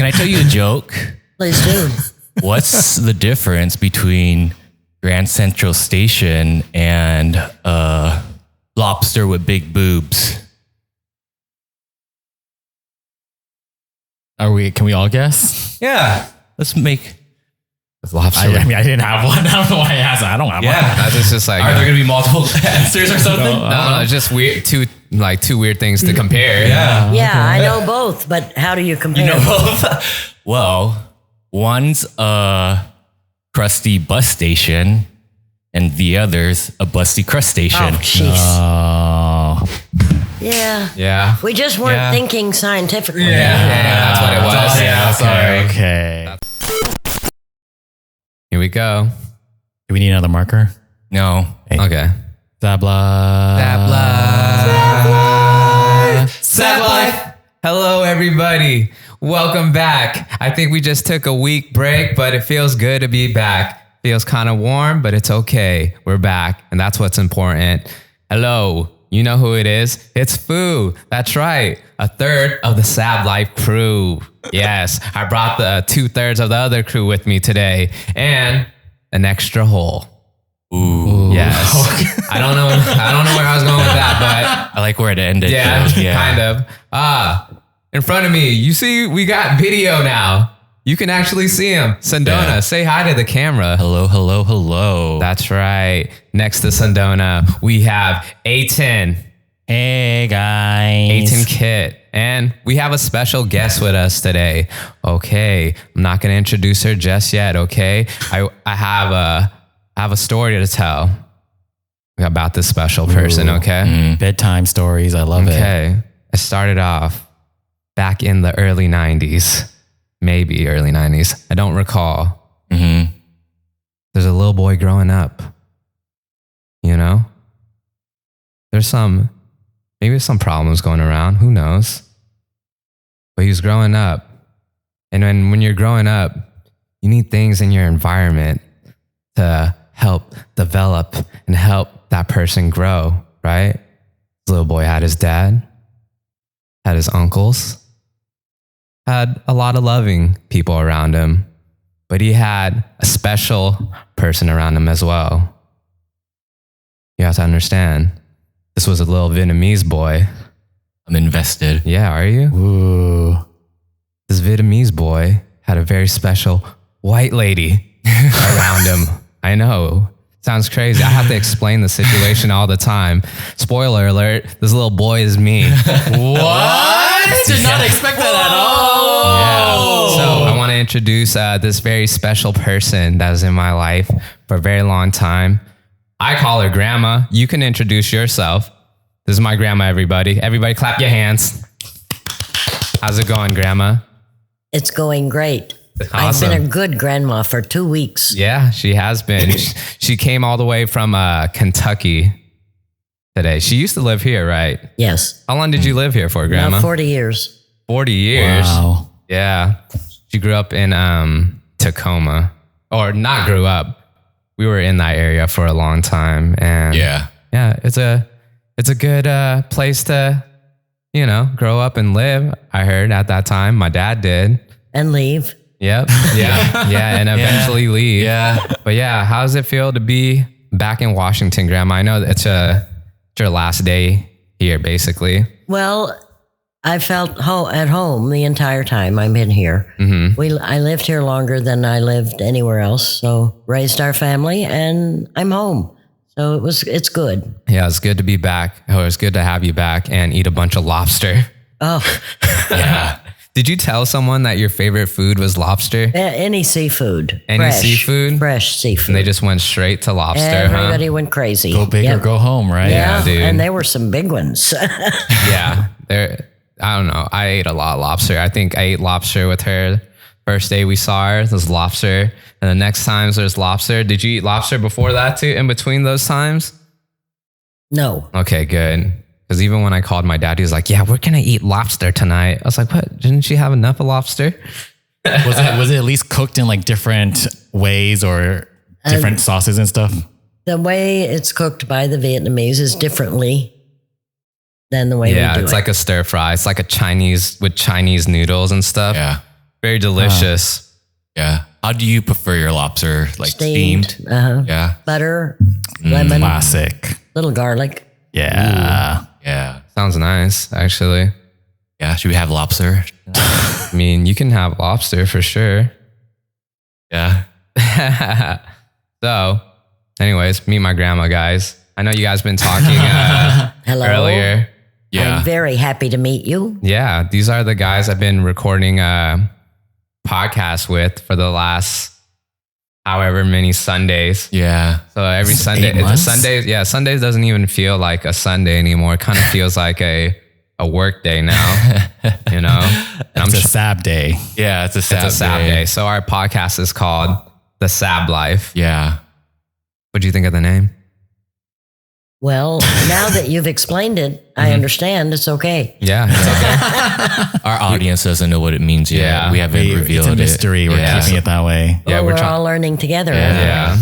Can I tell you a joke? Please do. What's the difference between Grand Central Station and lobster with big boobs? Can we all guess? Yeah. Let's make... Lobster. I didn't have one. I don't know why I asked. I don't have one. That's just like... Are there going to be multiple answers or something? No, it's just weird. Two weird things to compare. Yeah. Yeah, I know both, but how do you compare? You know both? Well, one's a crusty bus station and the other's a busty crust station. Oh, jeez. Yeah. Yeah. We just weren't thinking scientifically. Yeah, that's what it was. Yeah, sorry. Okay. Here we go. Do we need another marker? No. Okay. Saeb Life. Hello, everybody. Welcome back. I think we just took a week break, but it feels good to be back. Feels kind of warm, but it's okay. We're back, and that's what's important. Hello. You know who it is? It's Foo. That's right. A third of the Saeb Life crew. Yes, I brought the 2/3 of the other crew with me today, and an extra hole. Ooh. Yes. I don't know where I was going with that, I like where it ended. but yeah, kind of. In front of me, you see, we got video now. You can actually see him. Sandona, say hi to the camera. Hello, hello, hello. That's right. Next to Sandona, we have A10. Hey guys. A10 Kit. And we have a special guest with us today. Okay. I'm not going to introduce her just yet. Okay. I have a story to tell about this special person. Okay. Bedtime stories. I love it. Okay. I started off back in the early 90s, maybe early 90s. I don't recall. Mm-hmm. There's a little boy growing up, you know? There's maybe some problems going around. Who knows? But he was growing up. And when you're growing up, you need things in your environment to help develop and help that person grow, right? This little boy had his dad, had his uncles, had a lot of loving people around him, but he had a special person around him as well. You have to understand, this was a little Vietnamese boy. I'm invested. Yeah, are you? Ooh. This Vietnamese boy had a very special white lady around him. I know. Sounds crazy. I have to explain the situation all the time. Spoiler alert, this little boy is me. What? Did not expect that at all. Yeah. So I want to introduce this very special person that was in my life for a very long time. I call her Grandma. You can introduce yourself. This is my grandma, everybody. Everybody clap your hands. How's it going, Grandma? It's going great. Awesome. I've been a good grandma for 2 weeks. Yeah, she has been. She came all the way from Kentucky today. She used to live here, right? Yes. How long did you live here for, Grandma? Now 40 years. 40 years. Wow. Yeah. She grew up in Tacoma. Or not grew up. We were in that area for a long time. And yeah, it's a good place to, grow up and live. I heard at that time. My dad did. And leave. Yep. Yeah. And eventually leave. Yeah. But yeah, how does it feel to be back in Washington, Grandma? I know it's your last day here, basically. Well, I felt at home the entire time I've been here. Mm-hmm. I lived here longer than I lived anywhere else. So raised our family and I'm home. So it's good. Yeah, it's good to be back. Oh, it's good to have you back and eat a bunch of lobster. Oh, Yeah. Did you tell someone that your favorite food was lobster? any seafood. Any fresh, seafood? Fresh seafood. And they just went straight to lobster, Everybody went crazy. Go big or go home, right? Yeah, dude. And there were some big ones. Yeah. I don't know. I ate a lot of lobster. I think I ate lobster with her. First day we saw her, there's lobster. And the next times there's lobster. Did you eat lobster before that too, in between those times? No. Okay, good. Because even when I called my dad, he was like, yeah, we're going to eat lobster tonight. I was like, what? Didn't she have enough of lobster? Was it at least cooked in like different ways or different sauces and stuff? The way it's cooked by the Vietnamese is differently than the way we do it. Yeah, it's like a stir fry. It's like a Chinese with Chinese noodles and stuff. Yeah. Very delicious. Yeah. How do you prefer your lobster? Like steamed? Uh-huh. Yeah. Butter, lemon, Classic. little garlic. Yeah. Yeah. Sounds nice, actually. Yeah. Should we have lobster? I mean, you can have lobster for sure. Yeah. So, anyways, meet my grandma, guys. I know you guys been talking Hello. earlier. Yeah. I'm very happy to meet you. Yeah, these are the guys I've been recording podcasts with for the last however many Sundays. Yeah. So every It's Sunday, 8 it's a months? Sunday. Yeah, Sundays doesn't even feel like a Sunday anymore. It kind of feels like a work day now, you know? And It's a Saeb day. Yeah. It's a sad it's a Saeb day. So our podcast is called The Saeb Life. Yeah. What do you think of the name? Well, now that you've explained it, I understand. It's okay. Yeah, it's okay. Our audience doesn't know what it means yet. Yeah. We haven't revealed It's a it. mystery. We're Yeah. keeping it that way. Yeah, Well, we're we're trying. all learning together. Yeah.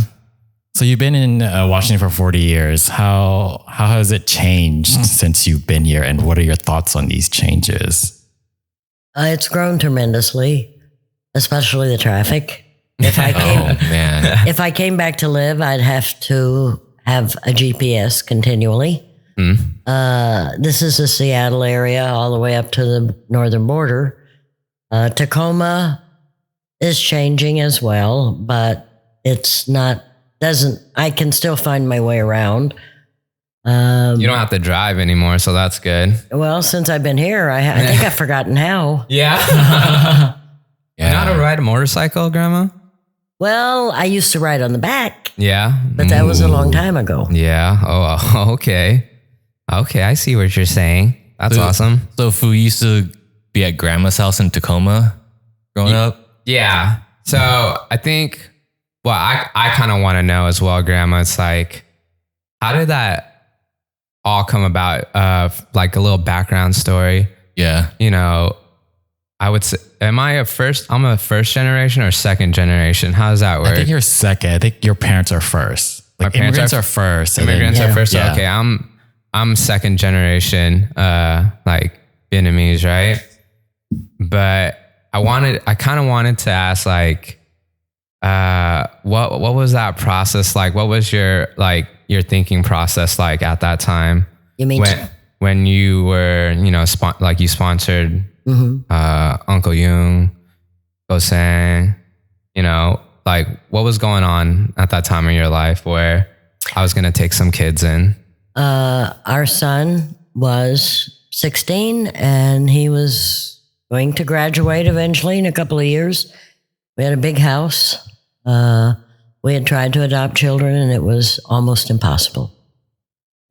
So you've been in Washington for 40 years. How has it changed since you've been here? And what are your thoughts on these changes? It's grown tremendously, especially the traffic. If I Oh, came, man. if I came back to live, I'd have to have a GPS continually. This is the Seattle area, all the way up to the northern border. Tacoma is changing as well, but it's not. I can still find my way around. You don't have to drive anymore, so that's good. Well, since I've been here, I think I've forgotten how. Yeah. Yeah. Not to ride a motorcycle, Grandma? Well, I used to ride on the back, Yeah. but that was a long time ago. Yeah. Oh, okay. Okay, I see what you're saying. That's awesome. So Fu used to be at grandma's house in Tacoma growing up. Yeah. So I think, well, I kind of want to know as well, Grandma. It's like, how did that all come about? Like a little background story. Yeah. You know, I would say, I'm a first generation or second generation? How does that work? I think you're second. I think your parents are first. Like parents immigrants are- are first. and then- Immigrants are first. Yeah. Okay, I'm second generation, like Vietnamese, right? But I kind of wanted to ask, like, what was that process like? What was your thinking process like at that time? You mean when you were, you know, you sponsored Uncle Yung, Gosang, you know, like what was going on at that time in your life where I was gonna take some kids in? our son was 16 and he was going to graduate eventually in a couple of years. We had a big house. We had tried to adopt children and it was almost impossible.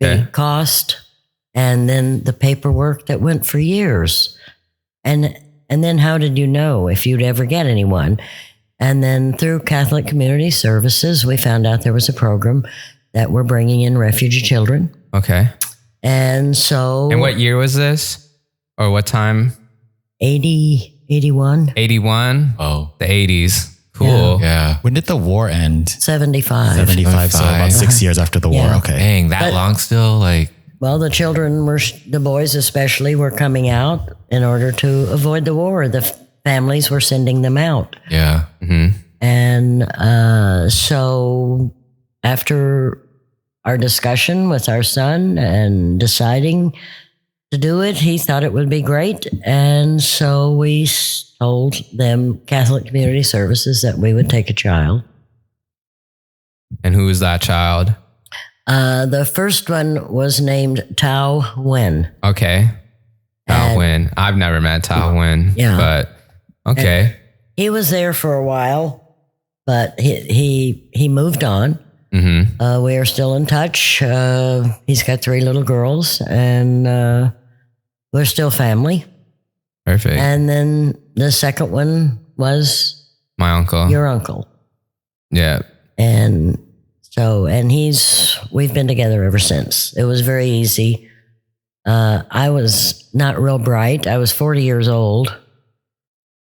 Okay. The cost and then the paperwork that went for years. And then how did you know if you'd ever get anyone? And then through Catholic Community Services, we found out there was a program that were bringing in refugee children. Okay. And so And what year was this? Or what time? 80, 81, 81? Oh. The 80s. Cool. Yeah. When did the war end? 75. 75. So about 6 years after the war. Yeah. Okay. Dang, that long still? Like, Well, the children the boys especially, were coming out in order to avoid the war. The families were sending them out. yeah. And so after our discussion with our son and deciding to do it, he thought it would be great. And so we told them, Catholic Community Services, that we would take a child. And who was that child? The first one was named Tao Wen. Okay. Tao And- Nguyen. I've never met Tao Nguyen. Yeah. But okay. He was there for a while, but he moved on. Mm-hmm. We are still in touch. He's got 3 little girls, and we're still family. Perfect. And then the second one was My uncle. your uncle, Yeah. and we've been together ever since. It was very easy. I was not real bright. I was 40 years old,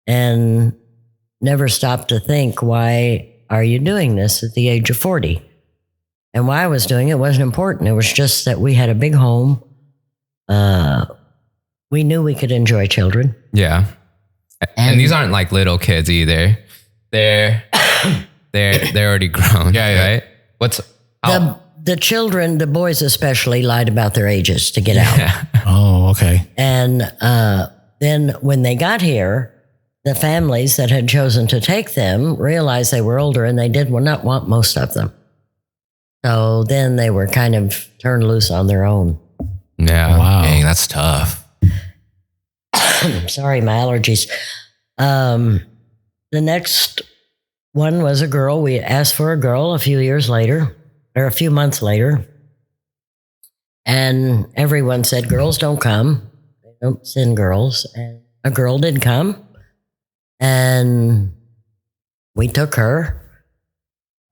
and never stopped to think, why are you doing this at the age of 40? And why I was doing it wasn't important. It was just that we had a big home. We knew we could enjoy children. Yeah. And these aren't like little kids either. They're already grown. Yeah. Right? The children, the boys especially, lied about their ages to get out. Oh, okay. And then when they got here, the families that had chosen to take them realized they were older and they did not want most of them. So then they were kind of turned loose on their own. Yeah. Wow. Dang, that's tough. Sorry, my allergies. The next one was a girl. We asked for a girl a few months later. And everyone said, girls don't come. They don't send girls. And a girl did come. And we took her.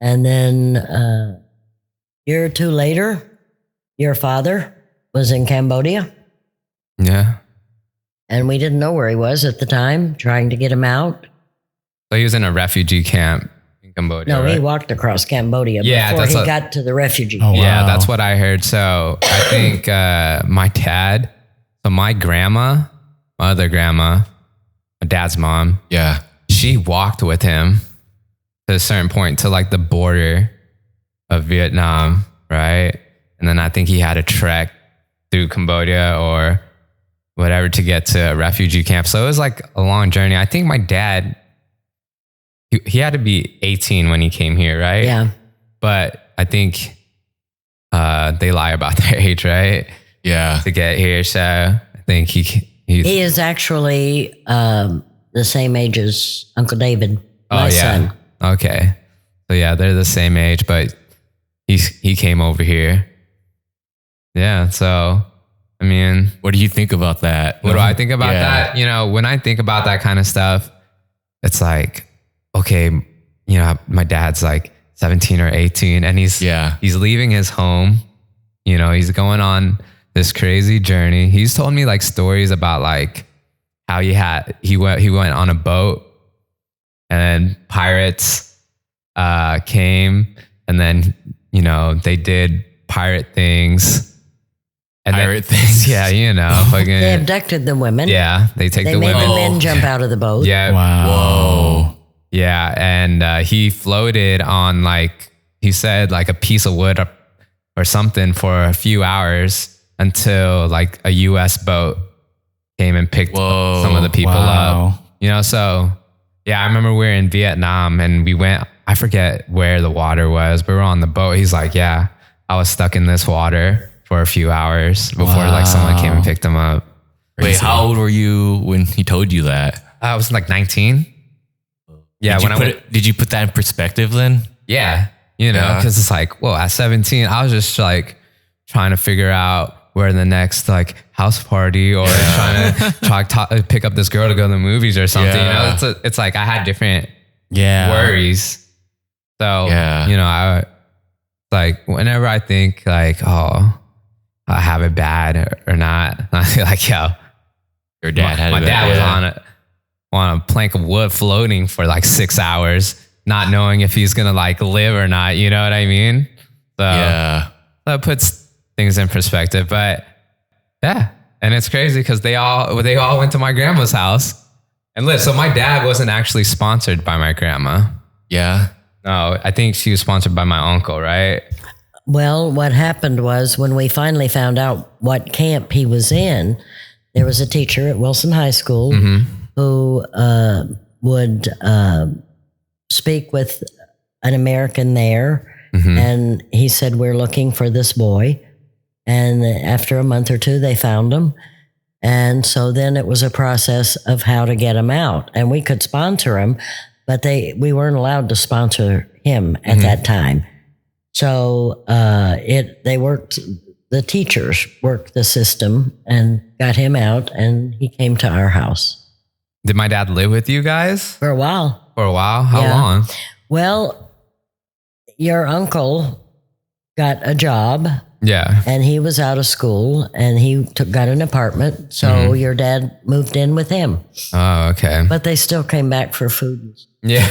And then a year or two later, your father was in Cambodia. Yeah. And we didn't know where he was at the time, trying to get him out. So he was in a refugee camp in Cambodia. No, right? he walked across Cambodia Yeah, before he got to the refugee Oh, camp. wow. Yeah, that's what I heard. So I think my dad, so my grandma, my other grandma, my dad's mom, Yeah. she walked with him to a certain point to like the border of Vietnam, right? And then I think he had a trek through Cambodia or whatever to get to a refugee camp. So it was like a long journey. I think my dad, he had to be 18 when he came here, right? Yeah. But I think they lie about their age, right? Yeah. To get here. So I think he's He is actually the same age as Uncle David, my son. Okay. So yeah, they're the same age, but he came over here. Yeah. So I mean, What do you think about that? what do I think about Yeah. that? You know, when I think about that kind of stuff, it's like, okay, you know, my dad's like 17 or 18 and he's leaving his home. You know, he's going on this crazy journey. He's told me like stories about like how he went on a boat and pirates came and then, you know, they did pirate things. And Pirate things? Yeah, you know. Fucking, They abducted the women. yeah, they take They the made women. the men jump out of the boat. Yeah. Wow. Whoa. Yeah. And he floated on like, he said like a piece of wood or something for a few hours until like a US boat came and picked some of the people up. You know, so yeah, I remember we were in Vietnam and we went, I forget where the water was, but we were on the boat. He's like, yeah, I was stuck in this water for a few hours before like someone came and picked him up. Wait, how old were you when he told you that? I was like 19. Yeah. Did you put that in perspective then? Yeah. You know, because it's like, well, at 17, I was just like trying to figure out where the next like house party or trying to pick up this girl to go to the movies or something. Yeah. You know, it's like I had different Yeah. worries. So, Yeah. you know, I like whenever I think like, oh, I have it bad or not, I feel like, yo, Your dad had my it. dad was on a plank of wood floating for like 6 hours, not knowing if he's gonna like live or not. You know what I mean? So Yeah. that puts things in perspective. But yeah, and it's crazy because they all went to my grandma's house and lived. So my dad wasn't actually sponsored by my grandma. Yeah. No, I think she was sponsored by my uncle, right? Well, what happened was when we finally found out what camp he was in, there was a teacher at Wilson High School who would speak with an American there. And he said, we're looking for this boy. And after a month or two, they found him. And so then it was a process of how to get him out. And we could sponsor him, but we weren't allowed to sponsor him at that time. So the teachers worked the system and got him out, and he came to our house. Did my dad live with you guys For a while. for a while? How Yeah. long? Well, your uncle got a job, Yeah. and he was out of school, and he got an apartment. So your dad moved in with him. Oh, okay. But they still came back for food. Yeah.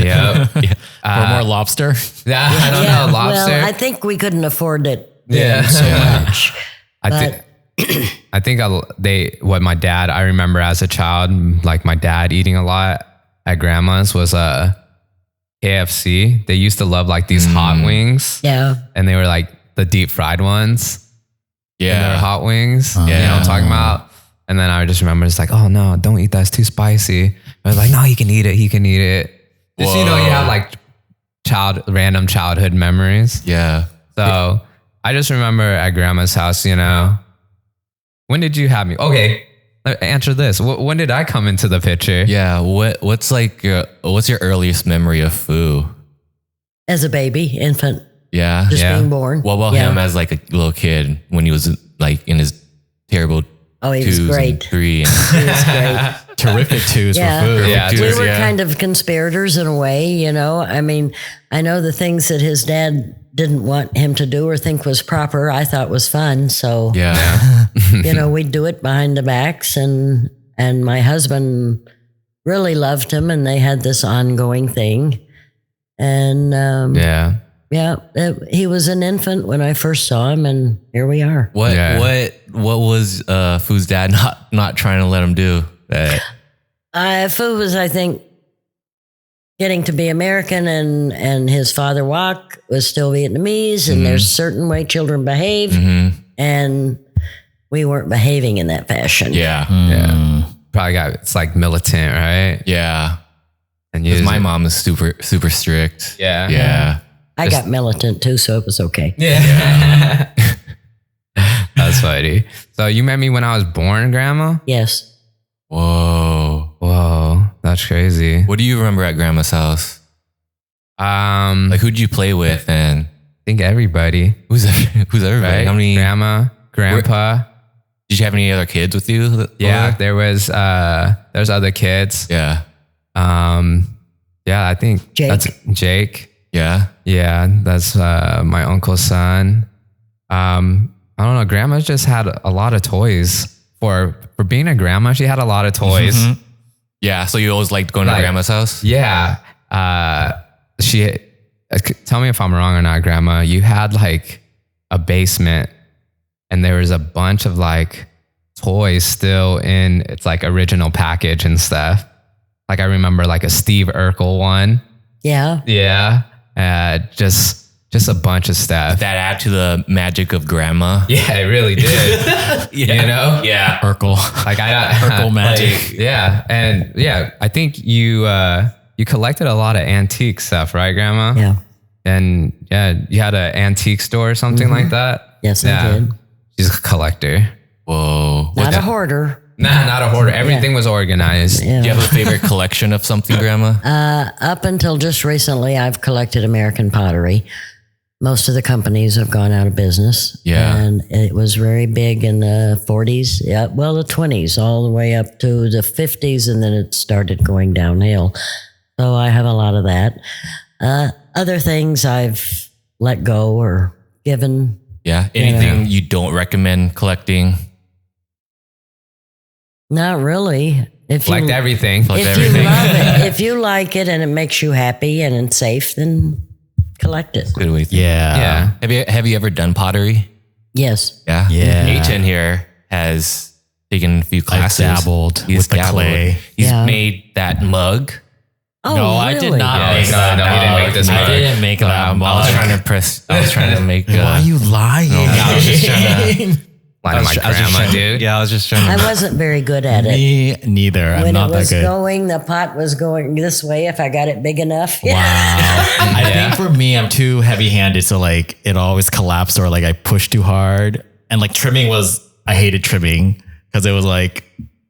Yeah. Or more lobster? I don't know. Lobster. Well, I think we couldn't afford it Yeah. so much. I But think I think I remember as a child, like my dad eating a lot at grandma's was KFC. They used to love like these hot wings. Yeah. And they were like the deep fried ones. Yeah. And they were hot wings. You know what I'm talking about? And then I just remember it's like, oh no, don't eat that. It's too spicy. I was like, no, he can eat it. He can eat it. Just, you have like random childhood memories. Yeah. So I just remember at grandma's house, when did you have me? Okay. Answer this. When did I come into the picture? Yeah. What's your earliest memory of Fu? As a baby, infant, Yeah. just being born. What about him as like a little kid when he was like in his terrible Oh, he was 2s great. and 3 and He was great. Terrific twos Yeah. for food. Yeah. We were Yeah. kind of conspirators in a way, I mean, I know the things that his dad didn't want him to do or think was proper, I thought was fun. So, yeah. we'd do it behind the backs, and my husband really loved him, and they had this ongoing thing. And he was an infant when I first saw him, and here we are. What was Fu's dad not trying to let him do? Fu was, I think, getting to be American, and his father Wok was still Vietnamese, and there's certain way children behave, and we weren't behaving in that fashion. Yeah. Yeah. Probably it's like militant, right? Yeah. And 'Cause my mom is super, super strict. Yeah. Yeah. I got militant too, so it was okay. Yeah. That's funny. So you met me when I was born, Grandma? Yes. Whoa, that's crazy. What do you remember at grandma's house? Like who'd you play with and I think everybody. who's everybody? Right? How many? Grandma, Grandpa. Did you have any other kids with you? Yeah, there's other kids. Yeah. I think Jake. that's Jake. Yeah. Yeah, that's my uncle's son. I don't know. Grandma's just had a lot of toys. For being a grandma, she had a lot of toys. Yeah. So you always liked going to grandma's house? Yeah. She tell me if I'm wrong or not, Grandma. You had like a basement, and there was a bunch of like toys still in its like original package and stuff. Like I remember like a Steve Urkel one. Yeah. Yeah. Just a bunch of stuff. That add to the magic of grandma. Yeah, it really did. Yeah. Yeah. Urkel. Like Urkel magic. Yeah. And yeah, I think you collected a lot of antique stuff, right, Grandma? Yeah. And yeah, you had an antique store or something like that? Yes, I did. She's a collector. Whoa. Not a hoarder. Nah, not a hoarder. Everything was organized. Yeah. Do you have a favorite collection of something, grandma? Up until just recently, I've collected American pottery. Most of the companies have gone out of business. Yeah. And it was very big in the 40s. Yeah, well, the 20s, all the way up to the 50s, and then it started going downhill. So I have a lot of that. Other things I've let go or given. Yeah. Anything you don't recommend collecting? Not really. If you Liked everything. Like if everything. you love it, if you like it and it makes you happy and it's safe, then collect it. Good way. Yeah. Yeah. Have you ever done pottery? Yes. Yeah. Yeah. H.N. here has taken a few classes. dabbled with the clay. He's Yeah. made that mug. Oh, No, really? I did not Yeah, make no, that. no, he didn't make this I mug. didn't make that. I was trying to make. Why are you lying? I was just trying to. Like my grandma, dude. Yeah, I was just trying I to. wasn't very good at it. Me neither. I'm When not it that was good. going, the pot was going this way if I got it big enough. Wow. I think for me, I'm too heavy handed. So like it always collapsed or like I pushed too hard. And like trimming I hated trimming because it was like,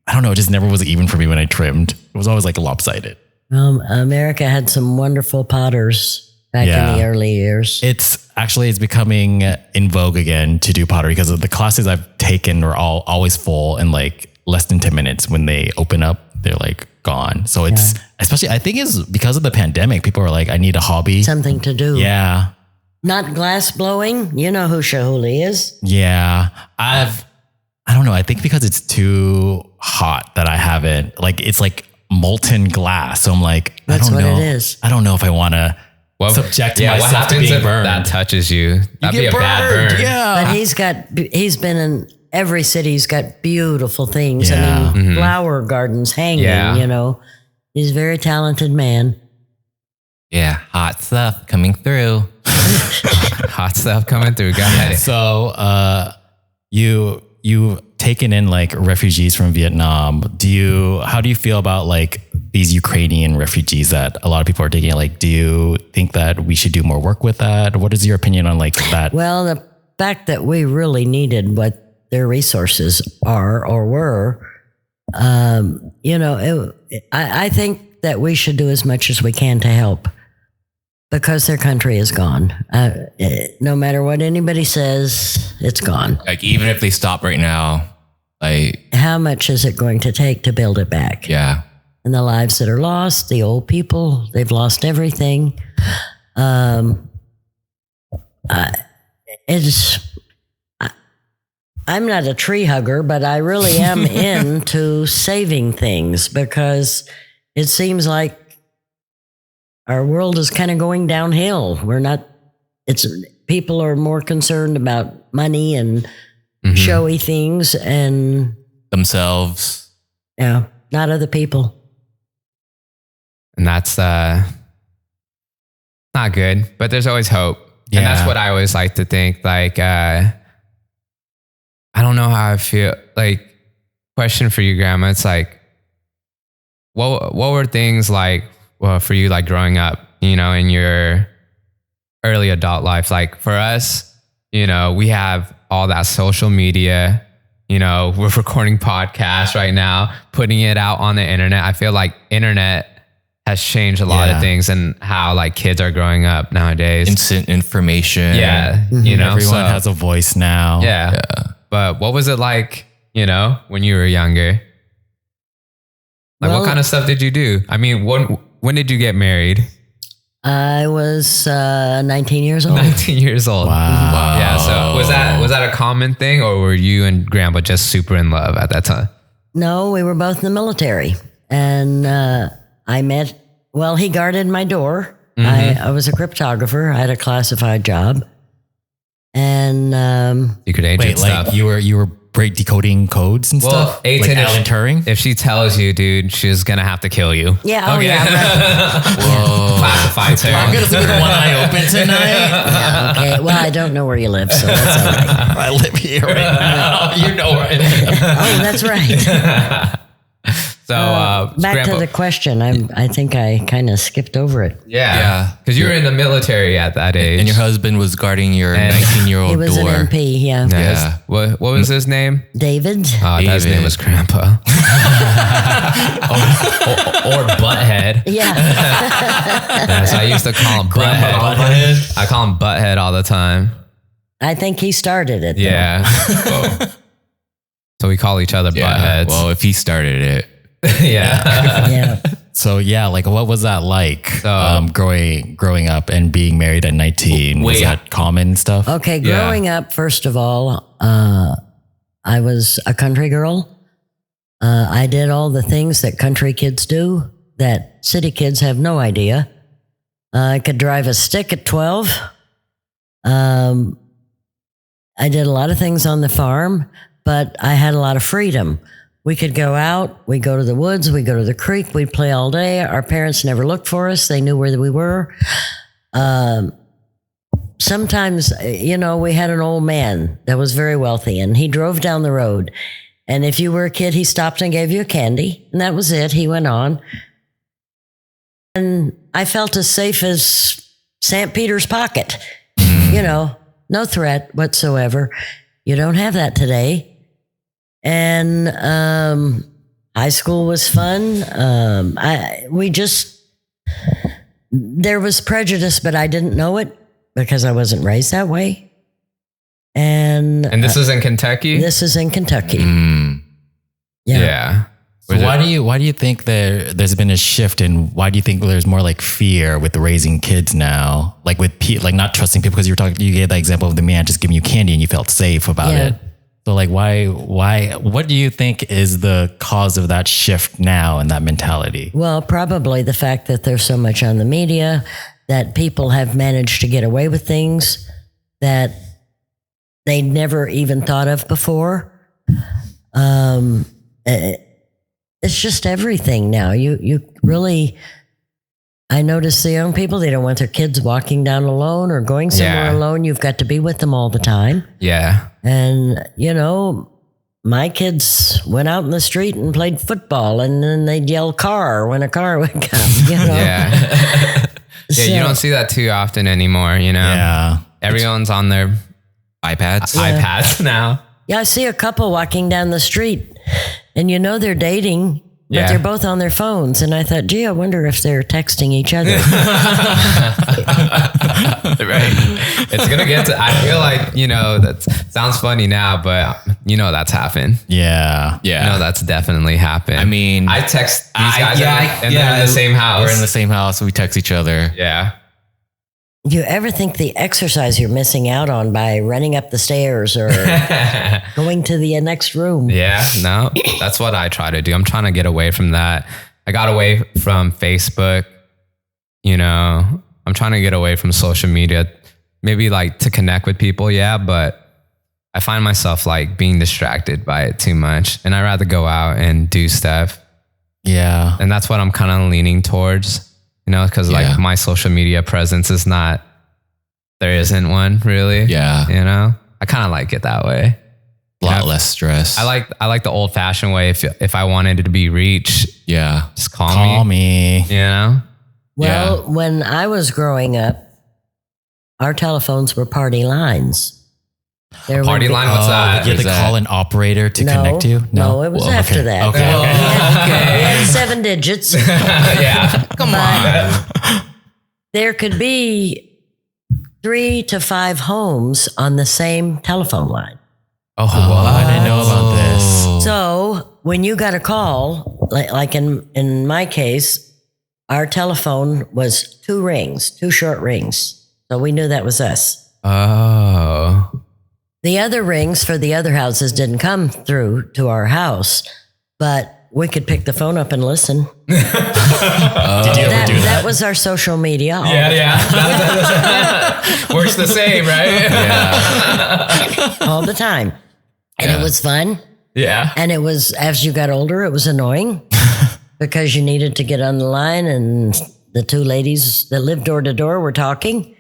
I don't know, it just never was even for me when I trimmed. It was always like lopsided. America had some wonderful potters back in the early years. It's becoming in vogue again to do pottery because of the classes I've taken are always full and like less than 10 minutes when they open up, they're like gone. So it's especially, I think is because of the pandemic, people are like, I need a hobby. Something to do. Yeah. Not glass blowing. You know who Shahuli is. Yeah. I don't know. I think because it's too hot that I haven't, like, it's like molten glass. So I'm like, That's I don't know. what it is. I don't know if I want to subject what myself to happens being if burned. that touches you? That'd be a bad burn. Yeah. But he's been every city's got beautiful things. Yeah. I mean, flower gardens hanging, Yeah. you know. He's a very talented man. Yeah, hot stuff coming through. Hot stuff coming through. Go ahead. So, you've taken in like refugees from Vietnam. How do you feel about like these Ukrainian refugees that a lot of people are taking? Like, do you think that we should do more work with that? What is your opinion on like that? Well, the fact that we really needed what their resources are or were, you know, I think that we should do as much as we can to help because their country is gone. No matter what anybody says, it's gone. Like, even if they stop right now, like, How much is it going to take to build it back? yeah. And the lives that are lost, the old people, they've lost everything. I'm not a tree hugger, but I really am into saving things because it seems like our world is kind of going downhill. People are more concerned about money and showy things and Themselves. not other people. And that's not good, but there's always hope. And that's Yeah. what I always like to think. Like, I don't know how I feel. Like, question for you, Grandma. It's like, what were things like, well, for you, like growing up, you know, in your early adult life? Like for us, you know, we have all that social media. You know, we're recording podcasts right now, putting it out on the internet. I feel like internet has changed a lot of things and how like kids are growing up nowadays. Instant information. Yeah. You know, Everyone so- has a voice now. yeah. But what was it like, you know, when you were younger? Like, Well- what kind of stuff did you do? I mean, when did you get married? I was 19 years old. 19 years old. Wow. Yeah. So was that a common thing, or were you and Grandpa just super in love at that time? No, we were both in the military. And I met, well, he guarded my door. I was a cryptographer. I had a classified job. And Secret agent Wait, stuff. like you were break decoding codes and Well, stuff? Aiton, Like if- Alan Turing? if she tells you, dude, she's gonna have to kill you. yeah, oh yeah, right. Classified term. I'm gonna sleep with one eye open tonight. Yeah, okay. Well, I don't know where you live, so that's all right. I live here right now. You know where I live. Oh, that's right. So Back Grandpa, to the question. I think I kind of skipped over it. yeah, because you were in the military at that age. And your husband was guarding your And- 19-year-old He was door. an MP, yeah. Yeah. What was his name? David. His name David. was Grandpa. or Butthead. Yeah. Yeah, so I used to call him Butthead. I call him Butthead all the time. I think he started it. though. Yeah. So we call each other Yeah. Buttheads. Well, if he started it. yeah. Yeah. So yeah, like what was that like growing up and being married at 19? Was Wait. that common stuff? Okay, Yeah. growing up, first of all, I was a country girl. I did all the things that country kids do that city kids have no idea. I could drive a stick at 12. I did a lot of things on the farm, but I had a lot of freedom. We could go out, we'd go to the woods, we'd go to the creek, we'd play all day. Our parents never looked for us. They knew where we were. Sometimes, you know, we had an old man that was very wealthy and he drove down the road. And if you were a kid, he stopped and gave you a candy. And that was it. He went on. And I felt as safe as St. Peter's pocket. You know, no threat whatsoever. You don't have that today. And high school was fun. There was prejudice, but I didn't know it because I wasn't raised that way. And And this is in Kentucky? this is in Kentucky. Yeah. So why do you think there's been a shift, and why do you think there's more like fear with raising kids now, like with like not trusting people? Because you gave that example of the man just giving you candy and you felt safe about Yeah. it. So like why what do you think is the cause of that shift now and that mentality? Well, probably the fact that there's so much on the media, that people have managed to get away with things that they never even thought of before. It's just everything now. You really, I notice the young people, they don't want their kids walking down alone or going somewhere Yeah. alone. You've got to be with them all the time. Yeah. And, my kids went out in the street and played football, and then they'd yell car when a car would come, Yeah. Yeah, you don't see that too often anymore, Yeah. Everyone's on their iPads. iPads now. Yeah, I see a couple walking down the street, and they're dating, but Yeah. they're both on their phones. And I thought, gee, I wonder if they're texting each other. Right. It's going to get to, I feel like, that sounds funny now, but that's happened. Yeah. Yeah. That's definitely happened. I mean, I text these guys and they're in the same house. We're in the same house. We text each other. Yeah. Do you ever think the exercise you're missing out on by running up the stairs or going to the next room? Yeah, no, that's what I try to do. I'm trying to get away from that. I got away from Facebook, I'm trying to get away from social media, maybe like to connect with people. Yeah. But I find myself like being distracted by it too much, and I'd rather go out and do stuff. Yeah. And that's what I'm kind of leaning towards, because Yeah. like my social media presence is not, there isn't one really. Yeah. I kind of like it that way. A lot less stress. I like the old fashioned way. If I wanted it to be reached, Yeah. just call Call me. me. Well, when I was growing up, our telephones were party lines. There Party would be- line, what's that? You had to call an operator to connect you? No, it was Well, after okay. that. Okay. We had 7 digits. Yeah, come on. There could be 3 to 5 homes on the same telephone line. Oh, I didn't know about this. So when you got a call, like in my case, our telephone was 2 rings, 2 short rings. So we knew that was us. Oh, The other rings for the other houses didn't come through to our house, but we could pick the phone up and listen. Did you ever do That that? was our social media. yeah. Works the same, right? All the time. And it was fun. Yeah. And it was, as you got older, it was annoying because you needed to get on the line and the 2 ladies that lived door to door were talking.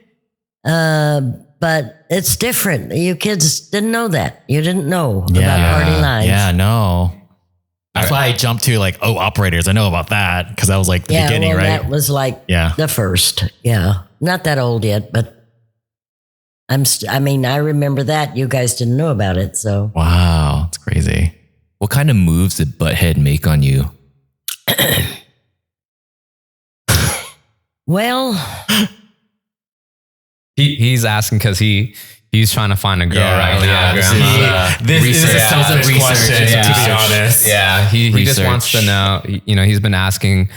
But it's different. You kids didn't know that. You didn't know about party lines. Yeah, no. That's why I jumped to like, operators. I know about that because that was like the beginning, right? That was like Yeah. the first. Yeah. Not that old yet, but I remember that. You guys didn't know about it. So Wow, it's crazy. What kind of moves did Butthead make on you? well, He's asking because he's trying to find a girl right now. Grandma. This is a selfish question, Yeah. to be honest. Yeah, he just Research. wants to know. He's been asking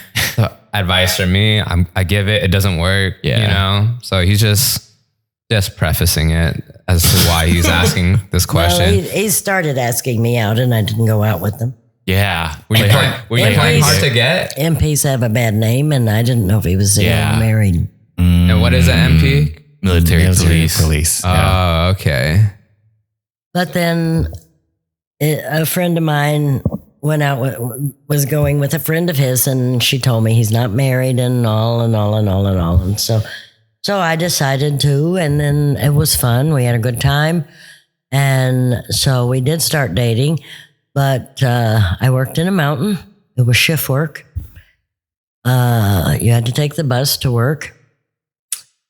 advice from me. I give it. It doesn't work. Yeah. So he's just prefacing it as to why he's asking this question. well, he started asking me out, and I didn't go out with them. Yeah. were you playing hard to get? MPs have a bad name, and I didn't know if he was single Yeah. or married. And what is an MP? Military police. Oh, okay. But then a friend of mine was going with a friend of his, and she told me he's not married and all. And so I decided to, and then it was fun. We had a good time. And so we did start dating, but I worked in a mountain. It was shift work. You had to take the bus to work.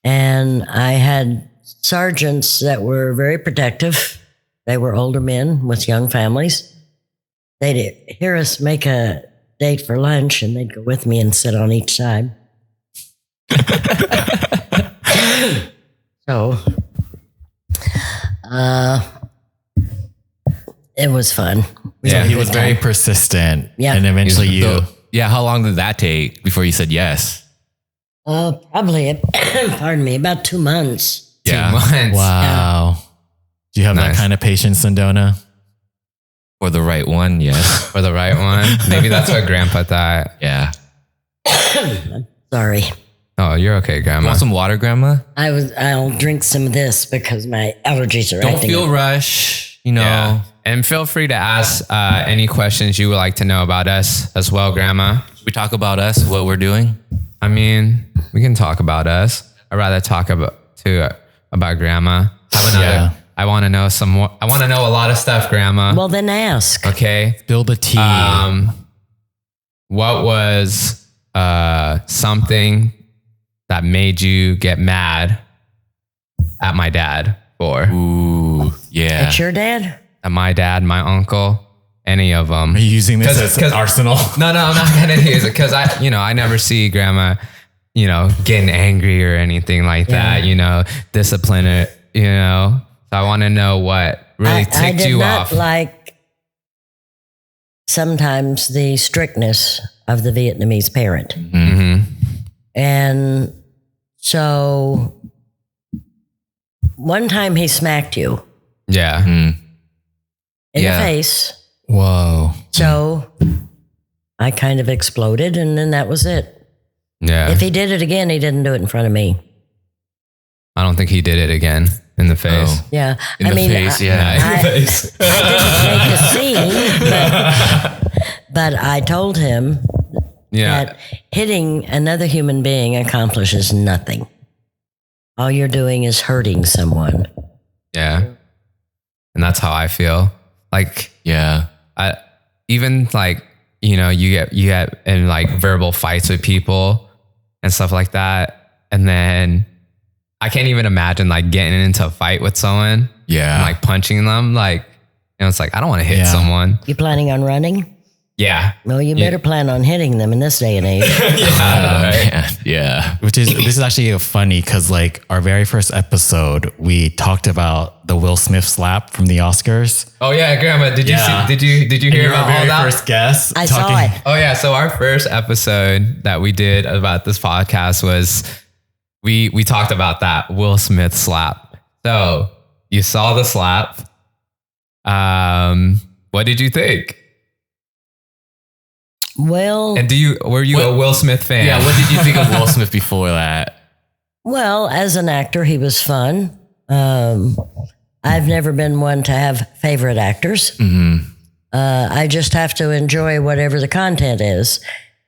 And I had sergeants that were very protective. They were older men with young families. They'd hear us make a date for lunch, and they'd go with me and sit on each side. So, it was fun. Yeah, he was very persistent. Yeah. And eventually you. Yeah. How long did that take before you said yes? Probably, pardon me, about 2 months. 2 months. Wow. Do you have that Nice. kind of patience, Sindona? For the right one, yes. For the right one. Maybe that's what Grandpa thought. Yeah. Sorry. Oh, you're okay, Grandma. Want some water, Grandma? I'll drink some of this because my allergies are Don't acting feel up. rush. know, And feel free to ask any questions you would like to know about us as well, Grandma. we talk about us, what we're doing. I mean, we can talk about us. I'd rather talk about Grandma. I want to know some more. I want to know a lot of stuff, Grandma. Well, then ask. Okay. Spill the tea. What was something that made you get mad at my dad for? Ooh, yeah. It's your dad? At my dad, my uncle, any of them. Are you using this as an arsenal? No, I'm not gonna use it because I never see Grandma, getting angry or anything like that. Discipline it. So I want to know what really ticked you off. I did not like sometimes the strictness of the Vietnamese parent, and so one time he smacked you Yeah. in Yeah. the face. Whoa. So I kind of exploded, and then that was it. Yeah. If he did it again, he didn't do it in front of me. I don't think he did it again in the face. Oh. Yeah, In the face, yeah. I didn't make a scene, but I told him Yeah. that hitting another human being accomplishes nothing. All you're doing is hurting someone. Yeah. And that's how I feel. Like, Yeah. even like, you get in like verbal fights with people and stuff like that. And then I can't even imagine like getting into a fight with someone Yeah. and like punching them. Like, it's like, I don't want to hit Yeah. someone. You planning on running? Yeah. Well, you better plan on hitting them in this day and age. Yeah. This is actually funny because like our very first episode, we talked about the Will Smith slap from the Oscars. Oh yeah, Grandma, did Yeah. you hear about all that? First guest. I saw it. Oh yeah, so our first episode that we did about this podcast was we talked about that Will Smith slap. So you saw the slap. What did you think? Well, And were you a Will Smith fan? Yeah. What did you think of Will Smith before that? well, as an actor, he was fun. I've never been one to have favorite actors. I just have to enjoy whatever the content is.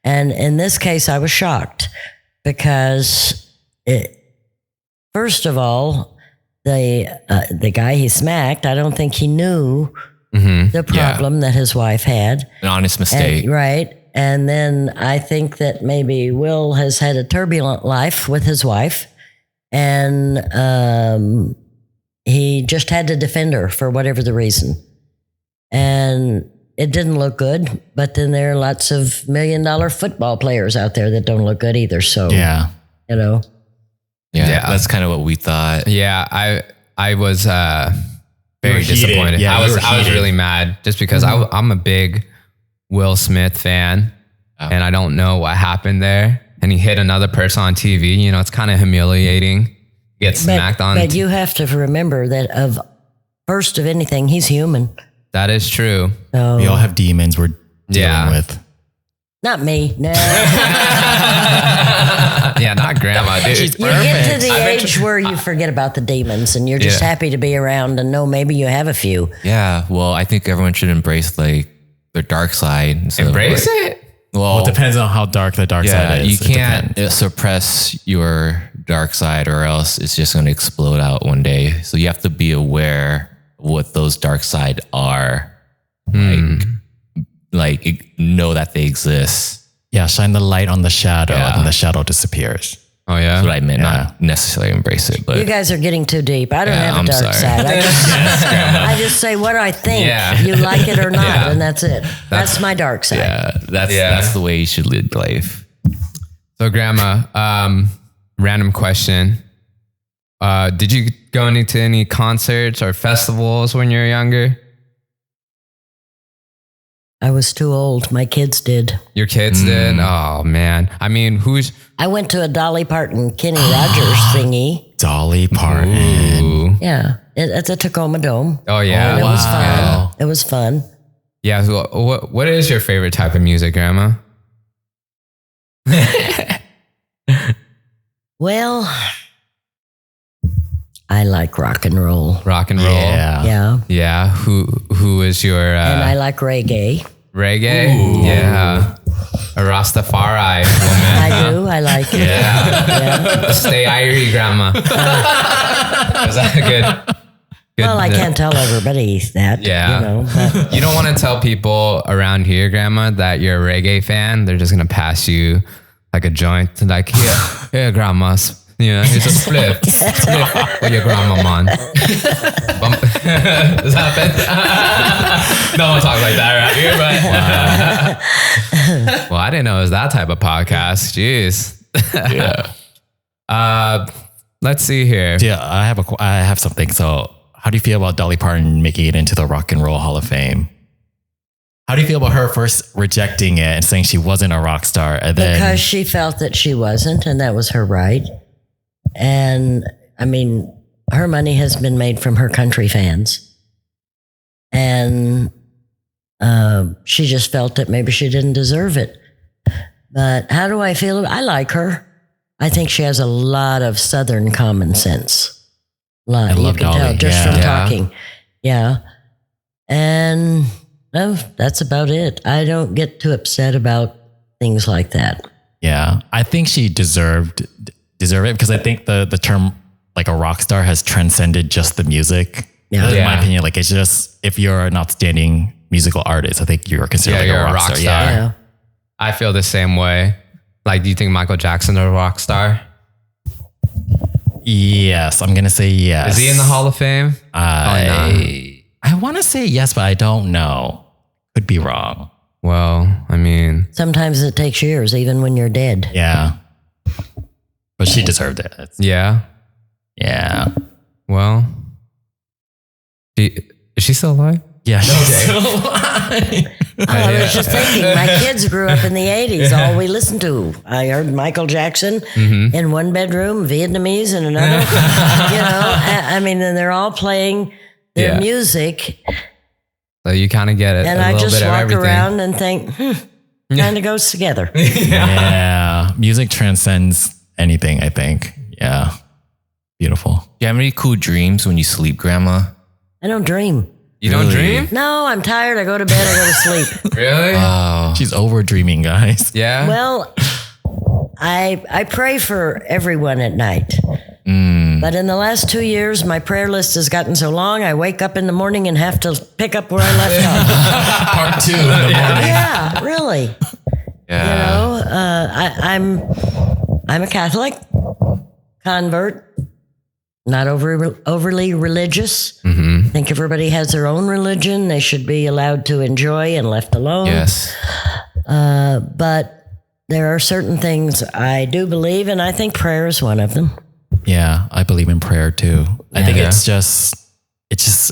And in this case, I was shocked because, first of all, the guy he smacked, I don't think he knew the problem that his wife had. An honest mistake. And, right. And then I think that maybe Will has had a turbulent life with his wife, and he just had to defend her for whatever the reason. And it didn't look good, but then there are lots of $1 million football players out there that don't look good either. So, Yeah. Yeah. Yeah. That's kind of what we thought. Yeah, I was very heated. disappointed. Yeah, I was heated. really mad just because I'm a big Will Smith fan, and I don't know what happened there. And he hit another person on TV. It's kind of humiliating. Get smacked on. But you have to remember that first of anything, he's human. That is true. So, We all have demons we're dealing with. not me. No. Yeah, not Grandma, dude. You get to the age where you forget about the demons and you're just Yeah. happy to be around and know maybe you have a few. Yeah. Well, I think everyone should embrace like their dark side. instead of, Embrace like- it. Well, Well, it depends on how dark the dark yeah, side is. you It can't depends. suppress your dark side or else it's just going to explode out one day. So you have to be aware of what those dark side are. Like know that they exist. Yeah, shine the light on the shadow Yeah. and the shadow disappears. Oh yeah. That's what I meant. Yeah. Not necessarily embrace it, but You guys are getting too deep. I don't Yeah, have a I'm dark sorry. side. I just say what I think. Yeah. You like it or not, Yeah. and that's it. That's my dark side. yeah, that's the way you should live life. So, Grandma, random question. Did you go into any concerts or festivals when you were younger? I was too old. My kids did. Your kids did? Oh, man. I mean, I went to a Dolly Parton, Kenny Rogers thingy. Dolly Parton. Ooh. Yeah, at the Tacoma Dome. Oh, yeah. And it was Wow. fun. It was fun. Yeah. So what is your favorite type of music, Grandma? Well, I like rock and roll. Rock and roll. Yeah. Yeah. Who is your And I like reggae. reggae? Ooh. Yeah. A Rastafari woman. I do. I like it. Yeah. Stay Irie, Grandma. Is that good? Well, I can't tell everybody that. Yeah. You know, but You don't want to tell people around here, Grandma, that you're a reggae fan. They're just going to pass you like a joint. Like, here, Grandma. You know, it's a split with your grandma, man. Does that happen? No one talks like that around here, but well, I didn't know it was that type of podcast. Jeez. Yeah. Let's see here. Yeah, I have something. So, how do you feel about Dolly Parton making it into the Rock and Roll Hall of Fame? How do you feel about her first rejecting it and saying she wasn't a rock star, and then because she felt that she wasn't, and that was her right. And I mean, her money has been made from her country fans. And she just felt that maybe she didn't deserve it. But how do I feel? I like her. I think she has a lot of Southern common sense. I You love can tell Dolly. just Yeah. from talking. Yeah. And that's about it. I don't get too upset about things like that. Yeah, I think she deserve it because I think the term like a rock star has transcended just the music. Yeah. In my Yeah. opinion, like it's just if you're an outstanding musical artist, I think you're considered like you're a rock star. Yeah. Yeah. I feel the same way. Like, do you think Michael Jackson's a rock star? Yes, I'm gonna say yes. Is he in the Hall of Fame? I want to say yes, but I don't know. Could be wrong. Well, I mean, Sometimes it takes years, even when you're dead. Yeah, but she deserved it. yeah. Yeah. Well, is she still alive? Yeah. I was just thinking, my kids grew up in the 80s. All we listened to, I heard Michael Jackson in one bedroom, Vietnamese in another. I mean, and they're all playing their Yeah. music. So you kind of get it. And a I little just bit of walk everything. around and think, kind of goes together. Yeah. Music transcends anything, I think. Yeah. Beautiful. Do you have any cool dreams when you sleep, Grandma? I don't dream. You don't Really? dream? No, I'm tired. I go to bed, I go to sleep. Really? Oh, She's over dreaming, guys. Yeah. Well, I pray for everyone at night. But in the last 2 years, my prayer list has gotten so long, I wake up in the morning and have to pick up where I left off. Part 2 in the morning. Yeah, really. yeah. I'm a Catholic convert, not overly religious. I think everybody has their own religion. They should be allowed to enjoy and left alone. Yes. But there are certain things I do believe, and I think prayer is one of them. Yeah, I believe in prayer too. I think Yeah. it's just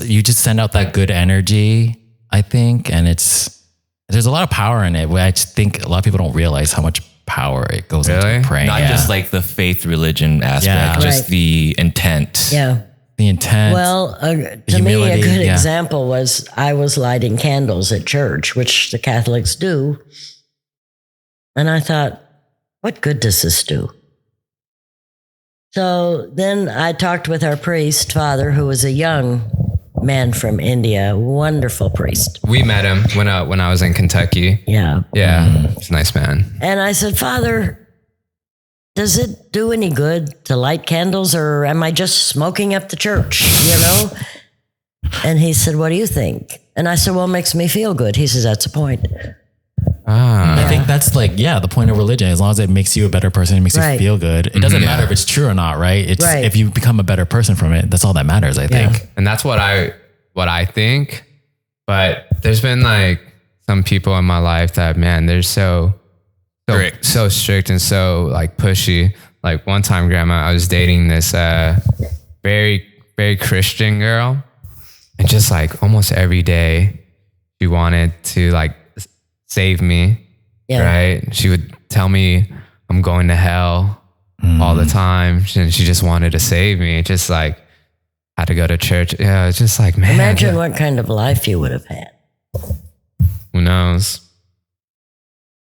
you just send out that good energy, I think, and there's a lot of power in it. I just think a lot of people don't realize how much power it goes Really? into praying. Not Yeah. just like the faith religion aspect, Yeah. just Right. the intent. Yeah. the intent. Well, to me, a humility, good yeah. example was I was lighting candles at church, which the Catholics do. And I thought, what good does this do? So then I talked with our priest, father, who was a young man from India, wonderful priest. We met him when I was in Kentucky. Yeah. Yeah. He's a nice man. And I said, Father, does it do any good to light candles, or am I just smoking up the church, And he said, what do you think? And I said, well, it makes me feel good. He says, that's the point. I think that's like, the point of religion. As long as it makes you a better person, it makes Right. you feel good. It doesn't matter if it's true or not, right? It's Right. if you become a better person from it, that's all that matters, I think. And that's what I think. But there's been like some people in my life that, man, they're so strict and so like pushy. Like one time, Grandma, I was dating this very, very Christian girl. And just like almost every day, she wanted to like save me. Yeah. Right? She would tell me I'm going to hell all the time. And she just wanted to save me. Just like had to go to church. Yeah, it's just like, man. Imagine what kind of life you would have had. Who knows?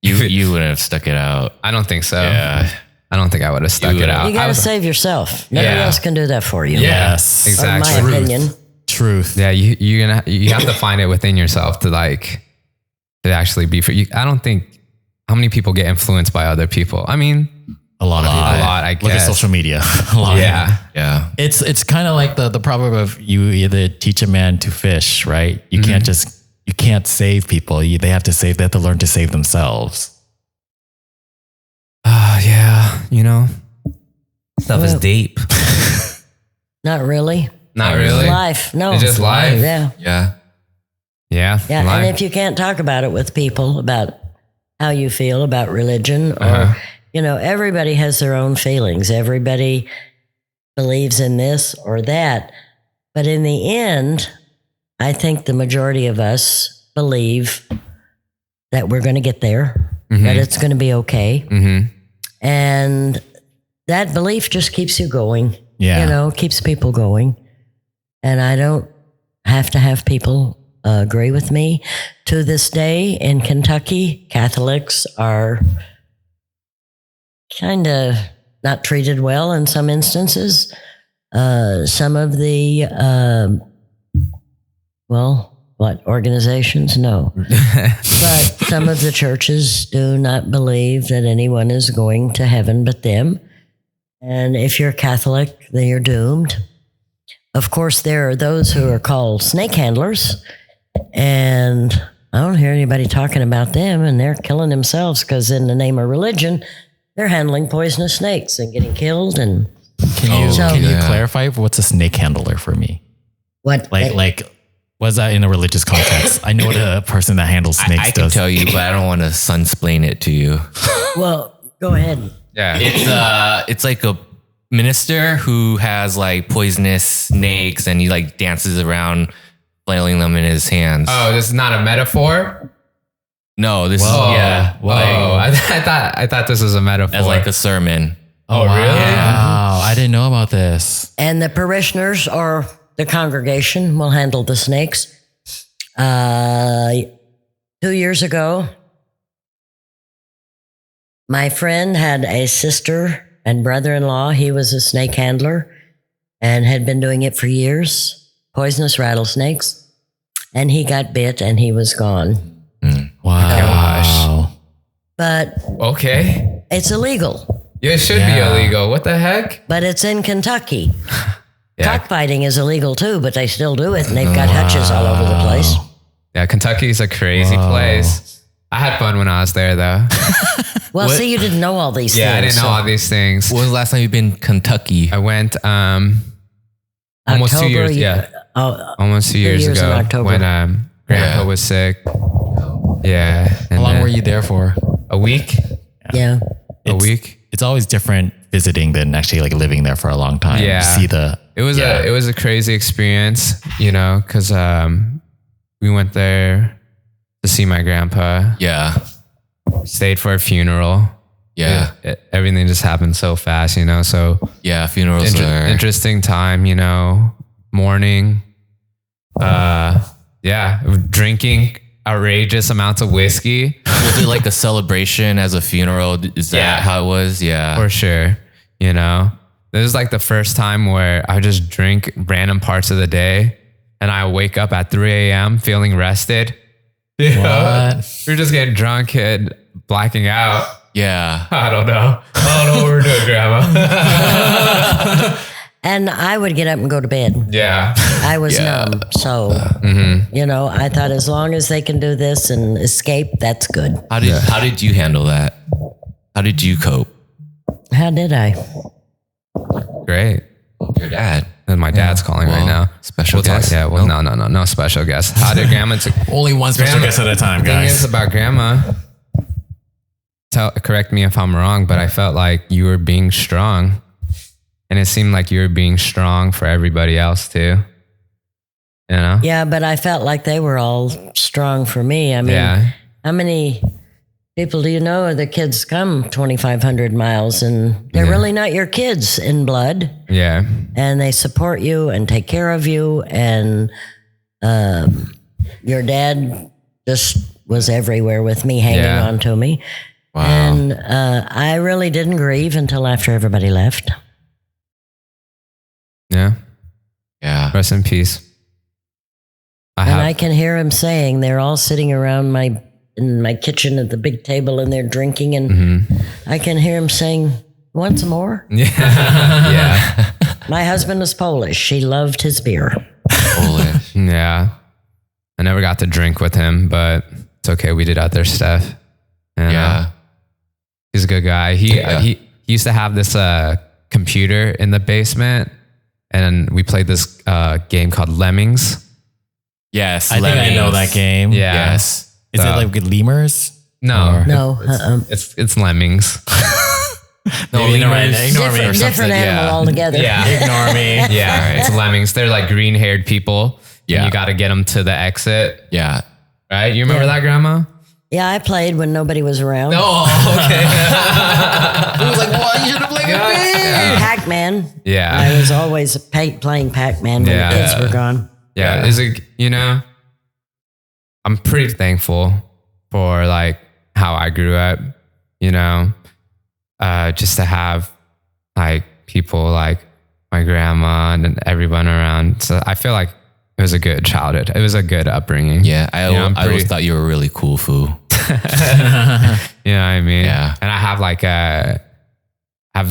You wouldn't have stuck it out. I don't think so. Yeah. I don't think I would have stuck it out. You got I to would- save yourself. Nobody Yeah. else can do that for you. Yes. In exactly. my opinion. Truth. Yeah, you have to find it within yourself to actually be free. I don't think how many people get influenced by other people. I mean, A lot of people. a lot. I Look at guess. social media. A lot. Yeah, Yeah. It's kind of like the proverb of you either teach a man to fish, right? You can't save people. They have to learn to save themselves. yeah. You know, Stuff is deep. Not really. not really. Life. No. It's just life. Yeah. Yeah. Yeah, Yeah. life. And if you can't talk about it with people about how you feel about religion or, everybody has their own feelings. Everybody believes in this or that. But in the end, I think the majority of us believe that we're going to get there, that it's going to be okay. And that belief just keeps you going. Yeah. Keeps people going. And I don't have to have people agree with me. To this day in Kentucky, Catholics are kind of not treated well in some instances. Some of the, organizations? No. But some of the churches do not believe that anyone is going to heaven but them. And if you're Catholic, then you're doomed. Of course, there are those who are called snake handlers, and I don't hear anybody talking about them, and they're killing themselves because in the name of religion, they're handling poisonous snakes and getting killed. And Can you clarify what's a snake handler for me? what? Like, was that in a religious context? I know what a person that handles snakes I can does. tell you, but I don't want to sunsplain it to you. Well, go ahead. yeah. It's like a minister who has like poisonous snakes and he like dances around flailing them in his hands. Oh, this is not a metaphor. No, this Oh, is yeah. I thought this was a metaphor. As like a sermon. oh, really? Wow, I didn't know about this. And the parishioners or the congregation will handle the snakes. 2 years ago, my friend had a sister and brother-in-law. He was a snake handler and had been doing it for years, poisonous rattlesnakes. And he got bit and he was gone. Wow. But Okay. it's illegal. Yeah, it should be illegal. What the heck? But it's in Kentucky. Yeah. Cockfighting is illegal too, but they still do it, and they've got hutches all over the place. Yeah, Kentucky's a crazy place. I had fun when I was there, though. Well, see, you didn't know all these things. Yeah, I didn't know all these things. When was the last time you've been in Kentucky? I went almost 2 years. Yeah, Oh, almost 2 years years in ago October. when Grandpa was sick. Yeah. How long were you there for? A week. yeah. A week. It's always different visiting than actually like living there for a long time. Yeah. You see the It was a crazy experience, because we went there to see my grandpa. Yeah. Stayed for a funeral. Yeah. Everything just happened so fast, So Yeah. Funerals are interesting time, Mourning. Drinking outrageous amounts of whiskey. Was it like a celebration as a funeral? Is that how it was? Yeah. For sure. This is like the first time where I just drink random parts of the day and I wake up at 3 a.m. feeling rested. What? We're just getting drunk and blacking out. Yeah. I don't know what we're doing, Grandma. And I would get up and go to bed. Yeah. I was numb. So, I thought as long as they can do this and escape, that's good. How did you handle that? How did you cope? How did I? Great. Your dad. And my dad's calling right now. Special We'll talk- guest? Yeah. Well, no special guest. How did Grandma? only one special guest at a time, The thing is guys. about Grandma. Correct me if I'm wrong, but I felt like you were being strong, and it seemed like you were being strong for everybody else too. Yeah, but I felt like they were all strong for me. I mean, how many people do you know? The kids come 2,500 miles and they're really not your kids in blood. Yeah. And they support you and take care of you. And your dad just was everywhere with me, hanging on to me. Wow. And I really didn't grieve until after everybody left. Yeah. Yeah. Rest in peace. I can hear him saying they're all sitting around in my kitchen at the big table and they're drinking, and I can hear him saying, "Want some more?" Yeah. My husband was Polish. He loved his beer. Polish. Yeah. I never got to drink with him, but it's okay. We did other stuff. And, Yeah. he's a good guy. He used to have this computer in the basement, and we played this game called Lemmings. Yes. I think I know that game. Yeah. Yes. Is it So- like lemurs? No. No, It's Lemmings. No, Maybe never mind. lemurs. Ignore me or different something. animal yeah. altogether. Yeah. Ignore me. Yeah. It's Lemmings. They're like green haired people. Yeah. And you got to get them to the exit. Yeah. Right? You remember that, Grandma? Yeah, I played when nobody was around. Oh, okay. I was like, what? You should have played with me. Pac-Man. I Yeah. was always playing Pac-Man when Yeah. the kids were gone. Yeah. Is it, I'm pretty thankful for like how I grew up, just to have like people like my grandma and everyone around. So I feel like it was a good childhood. It was a good upbringing. Yeah. I I'm always pretty- thought you were really cool, Foo. You know what I mean? Yeah. And I have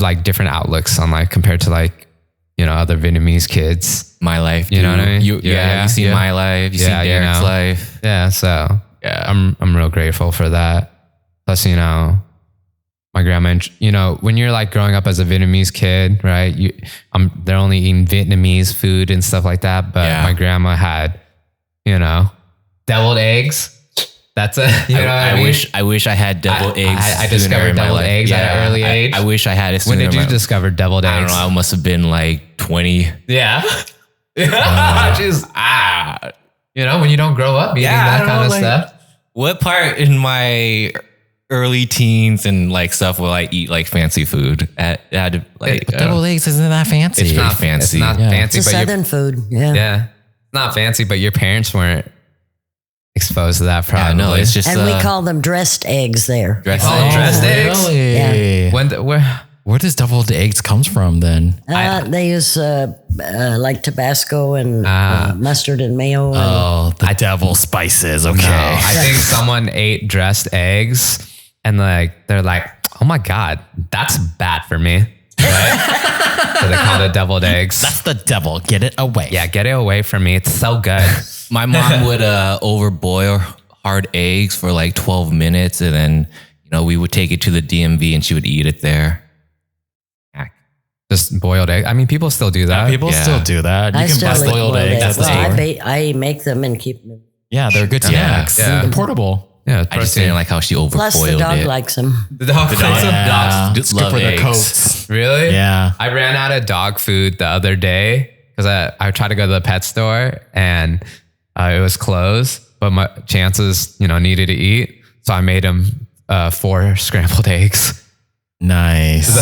like different outlooks on like compared to like, other Vietnamese kids. My life. You know dude. what I mean? You Yeah, seen yeah. my life. You Yeah, seen Derek's life. Yeah. So Yeah. I'm real grateful for that. Plus, my grandma, when you're like growing up as a Vietnamese kid, right? They're only eating Vietnamese food and stuff like that. But Yeah. my grandma had, deviled eggs. That's it. You know what I mean? I wish I had deviled eggs. I sooner discovered in my deviled life. eggs at an early age. I wish I had it When sooner. did you in my- discover deviled I don't eggs? know. I must have been like 20. Yeah. Just when you don't grow up eating Yeah, I that don't kind know, of like- stuff. What part in my early teens and like stuff will I eat like fancy food? Deviled eggs isn't that fancy. It's not fancy. It's not Yeah. fancy, It's a but southern food. Yeah. yeah, it's not fancy. But your parents weren't exposed to that. Yeah, Probably. no, it's just And we call them dressed eggs there. dressed Oh, eggs. dressed eggs? Really? Where? Where does deviled eggs comes from then? They use like Tabasco and mustard and mayo. And Oh, the devil spices. Okay. I think someone ate dressed eggs, and like they're like, "Oh my god, that's bad for me." Right? So they call it deviled eggs. That's the devil. Get it away. Yeah, get it away from me. It's so good. My mom would overboil hard eggs for like 12 minutes, and then we would take it to the DMV, and she would eat it there. Just boiled egg. I mean, people still do that. People Yeah. still do that. You I can still buy eat boiled eggs at the Well, store. I make them and keep them. Yeah, they're good snacks. Yeah. They're portable. Yeah, I just didn't like how she overboiled Plus, the dog it. likes them. the dog. Yeah. Just Good love for their eggs. coats. Really? Yeah. I ran out of dog food the other day because I tried to go to the pet store and it was closed, but my chances, needed to eat. So I made him 4 scrambled eggs. Nice.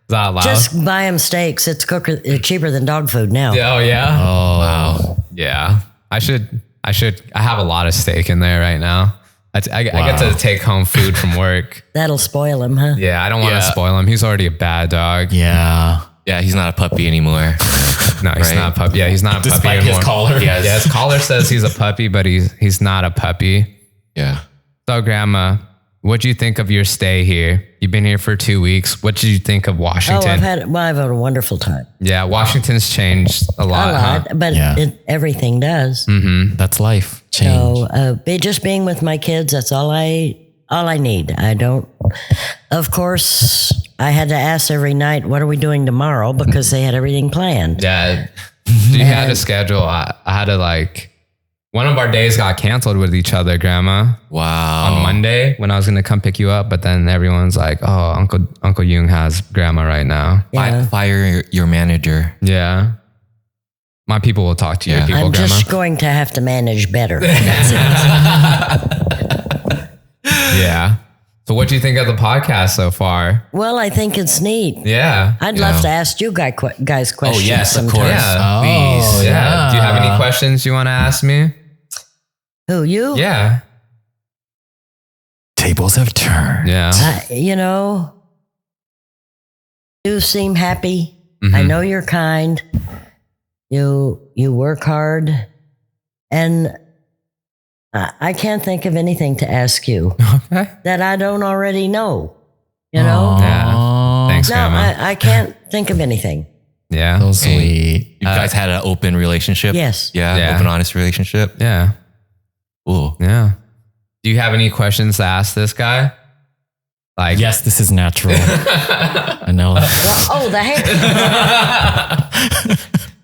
Is that allowed? Just buy them steaks. It's cheaper than dog food now. Oh, yeah. Oh, wow. Yeah. I have a lot of steak in there right now. I get to take home food from work. That'll spoil them, huh? Yeah. I don't want to Yeah. spoil him. He's already a bad dog. Yeah. Yeah, he's not a puppy anymore. No, he's Right. not a puppy. Yeah, he's not a puppy Despite anymore. his collar. Yes. Yeah, his collar says he's a puppy, but he's not a puppy. Yeah. So, Grandma, what do you think of your stay here? You've been here for 2 weeks. What did you think of Oh, Washington? I've had a wonderful time. Yeah, Washington's changed a lot. A lot, but Yeah. everything does. That's life. Change. So just being with my kids, that's all I need. I don't. Of course, I had to ask every night, "What are we doing tomorrow?" Because they had everything planned. Yeah, you had a schedule. I had to one of our days got canceled with each other, Grandma, Wow. on Monday when I was going to come pick you up. But then everyone's like, "Oh, Uncle Young has Grandma right now." Yeah. Fire your manager. Yeah. My people will talk to your Yeah. people, I'm Grandma. just going to have to manage better. That's it. Yeah. So what do you think of the podcast so far? Well, I think it's neat. Yeah. I'd love to ask you guys questions. Oh, yes, of sometime. course. Yeah. Oh, Yeah. Do you have any questions you want to ask me? Who, you? Yeah. tables have turned. Yeah. You seem happy. I know you're kind. You work hard. And I can't think of anything to ask you Okay. that I don't already know. You know? Yeah. Thanks, No, Grandma. I can't think of anything. Yeah. So sweet. You guys had an open relationship? Yes. Yeah, Yeah. open, honest relationship. Yeah. Cool. Yeah. Do you have any questions to ask this guy? Like, Yes, this is natural. I know. Well, oh, the hair.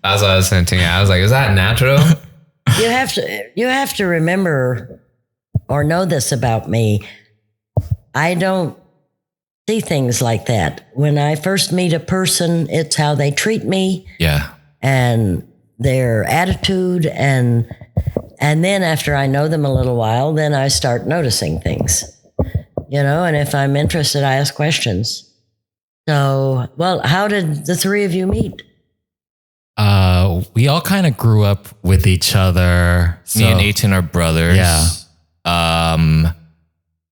that's what I was hinting at. I was like, is that natural? You have to remember or know this about me. I don't see things like that. When I first meet a person, it's how they treat me Yeah. and their attitude and then after I know them a little while, then I start noticing things. And if I'm interested, I ask questions. So, well, how did the three of you meet? We all kind of grew up with each other. Me and Aiton are brothers. Yeah.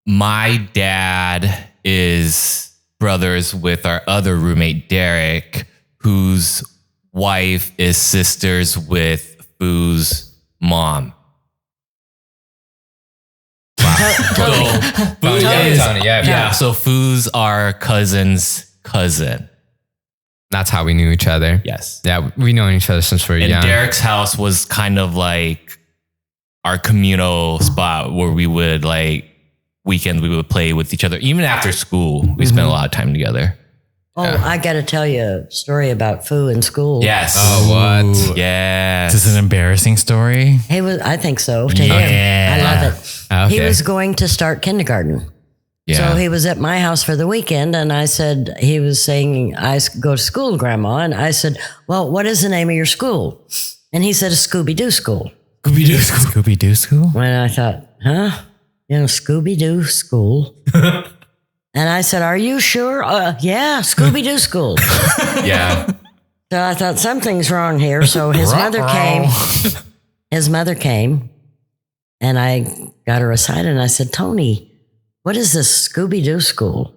My dad is brothers with our other roommate, Derek, whose wife is sisters with Foo's mom. Tony. Tony. Yeah. So Foo's our cousin's cousin. That's how we knew each other. Yes. Yeah, we know each other since we were And young. Derek's house was kind of like our communal spot where we would weekends we would play with each other. Even after school, we spent a lot of time together. Oh, I got to tell you a story about Foo in school. Yes. Oh, what? Yes. This is an embarrassing story. He was, I think so, to him. Yeah. I love it. Okay. He was going to start kindergarten. Yeah. So he was at my house for the weekend, and I said, he was saying, I go to school, Grandma. And I said, well, what is the name of your school? And he said, a Scooby-Doo school. Scooby-Doo school. Scooby-Doo school? And I thought, huh? Scooby-Doo school. And I said, are you sure? Yeah, Scooby-Doo school. Yeah. So I thought something's wrong here. So his mother came. His mother came, and I got her aside, and I said, Tony, what is this Scooby-Doo school?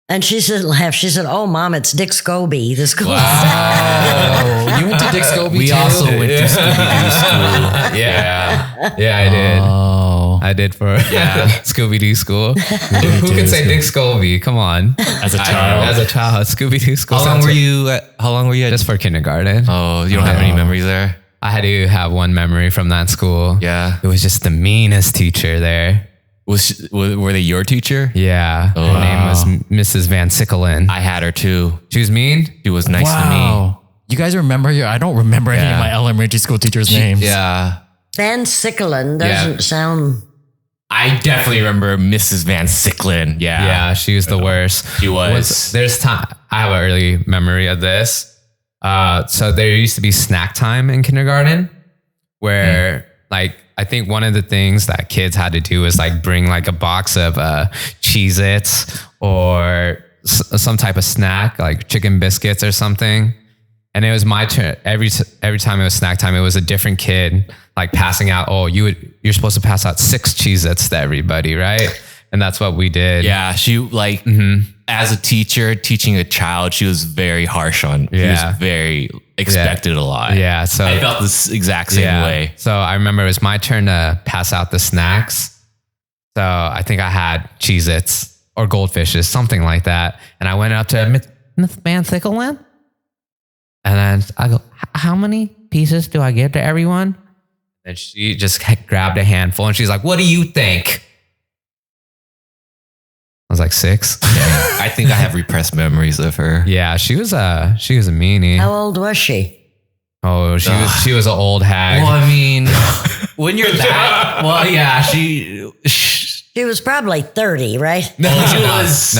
And she said, laughed. She said, oh, Mom, it's Dick Scobie, the school. Oh, you went to Dick Scobie We too? also went to Scooby-Doo school. Yeah. Yeah, I did. Oh. I did for Scooby-Doo school. Who can say Dick Scobie? Come on. As a child. As a child, Scooby-Doo school. How long were you at? Just for kindergarten. Oh, you don't have any memories there? I had to have one memory from that school. Yeah. It was just the meanest teacher there. Were they your teacher? Yeah. Her name was Mrs. Van Sickelen. I had her too. She was mean? She was nice to me. Wow. You guys remember I don't remember any of my elementary school teachers' names. Yeah. Van Sickelen doesn't sound. I definitely remember Mrs. Van Sicklen. Yeah. Yeah, she was the worst. She was. There's time. I have an early memory of this. So there used to be snack time in kindergarten where I think one of the things that kids had to do was bring a box of Cheez-Its or some type of snack, like chicken biscuits or something. And it was my turn. Every time it was snack time, it was a different kid passing out. Oh, you're supposed to pass out 6 Cheez-Its to everybody, right? And that's what we did. Yeah. She as a teacher teaching a child, she was very harsh on. She was very expected a lot. Yeah. So I felt this exact same way. So I remember it was my turn to pass out the snacks. So I think I had Cheez-Its or goldfishes, something like that. And I went up to Miss Van Sickelen. And then I go, how many pieces do I give to everyone? And she just grabbed a handful and she's like, what do you think? I was like 6. I think I have repressed memories of her. Yeah, she was a meanie. How old was she? Oh, she was an old hag. Well, I mean, when you're that, well, yeah, she She was probably 30, right? she was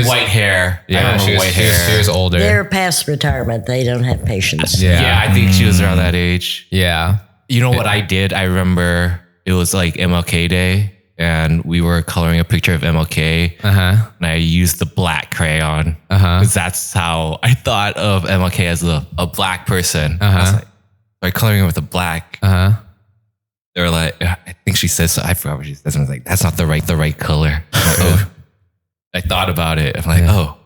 white hair. Yeah, she was white hair. She was older. They're past retirement. They don't have patience. Yeah, I think she was around that age. Yeah. You know what I did? I remember it was MLK Day, and we were coloring a picture of MLK, and I used the black crayon because that's how I thought of MLK as a black person. I was coloring it with the black. They're like, I think she says, I forgot what she says. I was like, that's not the right color. I'm like, oh. I thought about it. I'm like, oh,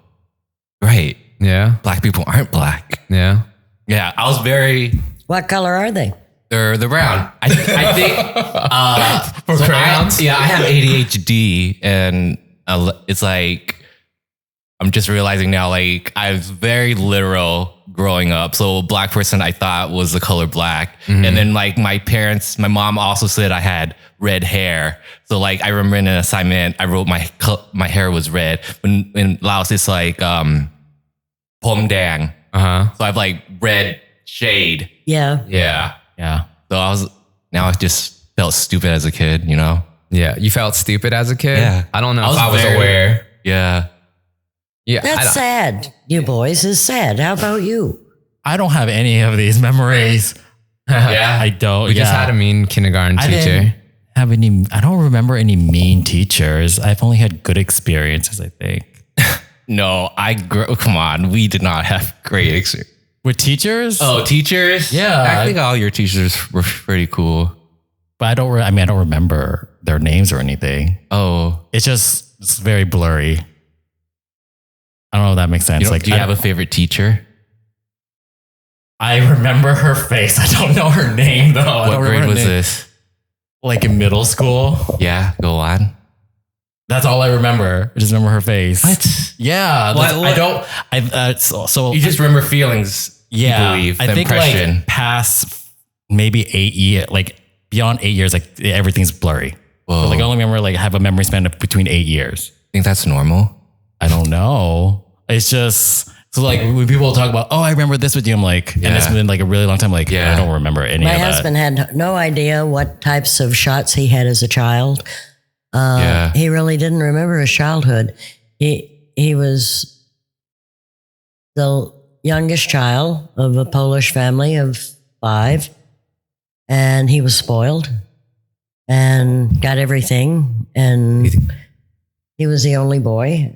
right. Yeah. Black people aren't black. Yeah. Yeah. I was very. What color are they? They're brown. I think. For crayons? I have ADHD, and it's like I'm just realizing now. Like I was very literal growing up. So a black person I thought was the color black, and then like my mom also said I had red hair. So like I remember in an assignment I wrote my hair was red. When in Laos it's like pom dang. So I have like red shade. Yeah. Yeah. Yeah. So I just felt stupid as a kid, you know? Yeah. You felt stupid as a kid? Yeah. I don't know if I was aware. Yeah. Yeah. That's sad. You boys is sad. How about you? I don't have any of these memories. Yeah. I don't. We just had a mean kindergarten I teacher. didn't have any. I don't remember any mean teachers. I've only had good experiences, I think. No, come on. We did not have great experience. With teachers? Oh, teachers? Yeah. I think all your teachers were pretty cool. But I don't remember their names or anything. Oh. It's very blurry. I don't know if that makes sense. Do you have a favorite teacher? I remember her face. I don't know her name though. What grade was this? Like in middle school. Yeah, go on. That's all I remember. I just remember her face. What? Yeah. So You just remember feelings, yeah, you believe, I the think impression. like past maybe 8 years, like beyond 8 years, like everything's blurry. Whoa. So like I only remember like have a memory span of between 8 years. Think that's normal? I don't know. It's just, so like when people talk about, oh, I remember this with you, I'm like, and it's been like a really long time, like, I don't remember any My of that. husband had no idea what types of shots he had as a child. He really didn't remember his childhood. He was the youngest child of a Polish family of 5, and he was spoiled and got everything, and he was the only boy.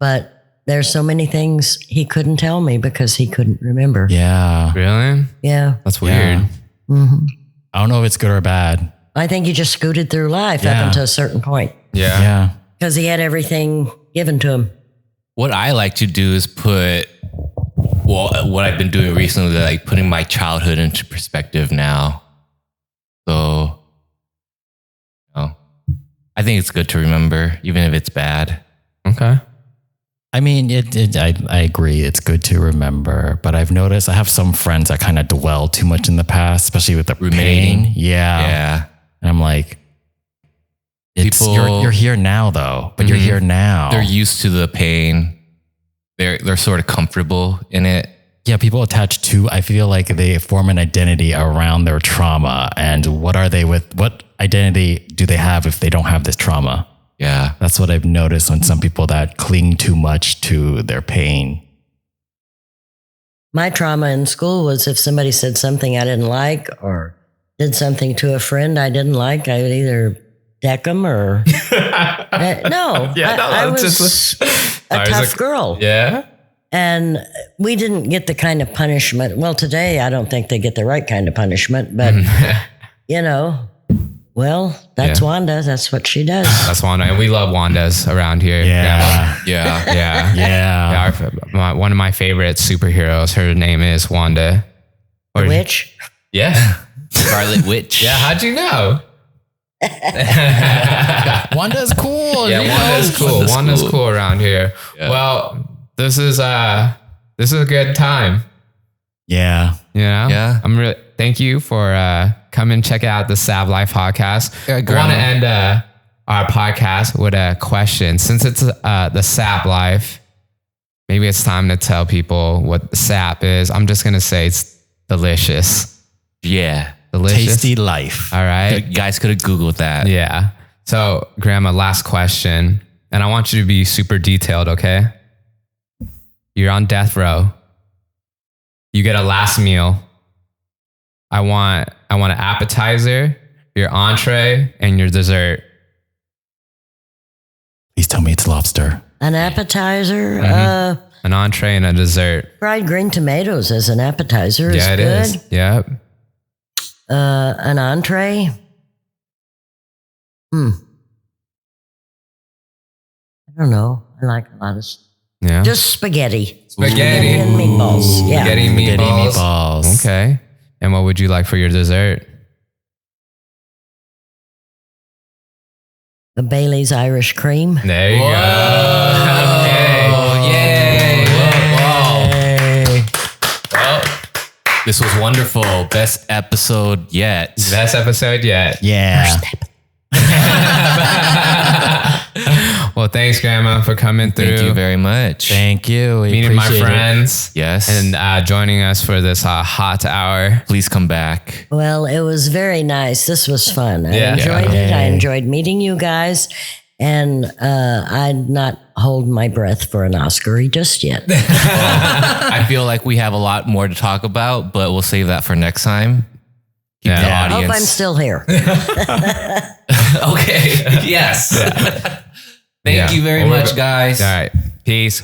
But there's so many things he couldn't tell me because he couldn't remember. Yeah. Really? Yeah. That's weird. Mm-hmm. I don't know if it's good or bad. I think he just scooted through life up until a certain point Yeah. Yeah. because he had everything given to him. What I like to do is what I've been doing recently, like putting my childhood into perspective now. So, I think it's good to remember, even if it's bad. Okay. I mean, I agree. It's good to remember, but I've noticed I have some friends that kind of dwell too much in the past, especially with the Ruminating. pain. Yeah. Yeah. And I'm like, you're here now though, but you're here now. They're used to the pain. They're sort of comfortable in it. Yeah, people attach to, I feel like they form an identity around their trauma. And what identity do they have if they don't have this trauma? Yeah. That's what I've noticed on some people that cling too much to their pain. My trauma in school was if somebody said something I didn't like or did something to a friend I didn't like, I would either deck them or... I was a tough girl. Yeah. And we didn't get the kind of punishment. Well, today, I don't think they get the right kind of punishment, but, that's Wanda. That's what she does. That's Wanda. And we love Wandas around here. Yeah. Yeah. Yeah. One of my favorite superheroes, her name is Wanda. The witch? Yeah. Scarlet Witch. Yeah. How'd you know? Wanda's cool. Yeah, Wanda's cool. Wanda's cool around here. Yeah. Well, this is a good time. Yeah. You know? Yeah. Thank you for coming check out the Saeb Life podcast. Yeah, I want to end our podcast with a question. Since it's the Saeb Life, maybe it's time to tell people what the sap is. I'm just gonna say it's delicious. Yeah. Delicious. Tasty life. All right. You guys could have Googled that. Yeah. So, Grandma, last question. And I want you to be super detailed, okay? You're on death row. You get a last meal. I want an appetizer, your entree, and your dessert. Please tell me it's lobster. An appetizer? An entree and a dessert. Fried green tomatoes as an appetizer is Yeah, it good. is. Yep. An entree? I don't know. I like a lot of Yeah. just spaghetti. Spaghetti. And meatballs. Yeah. Spaghetti meatballs. Okay. And what would you like for your dessert? A Bailey's Irish cream. There you go. Okay. Yay. Well, this was wonderful. Best episode yet. Best episode yet. Yeah. Well, thanks, Grandma, for coming through. Thank you very much. Thank you. We meeting my appreciate it. friends. Yes. And joining us for this hot hour. Please come back. Well, it was very nice. This was fun. I Yeah. enjoyed it. I Yay. enjoyed meeting you guys. And I'd not hold my breath for an Oscar just yet. I feel like we have a lot more to talk about, but we'll save that for next time. Keep the I hope audience. I'm still here. Okay. Yes. Thank you very much, guys. All right. Peace.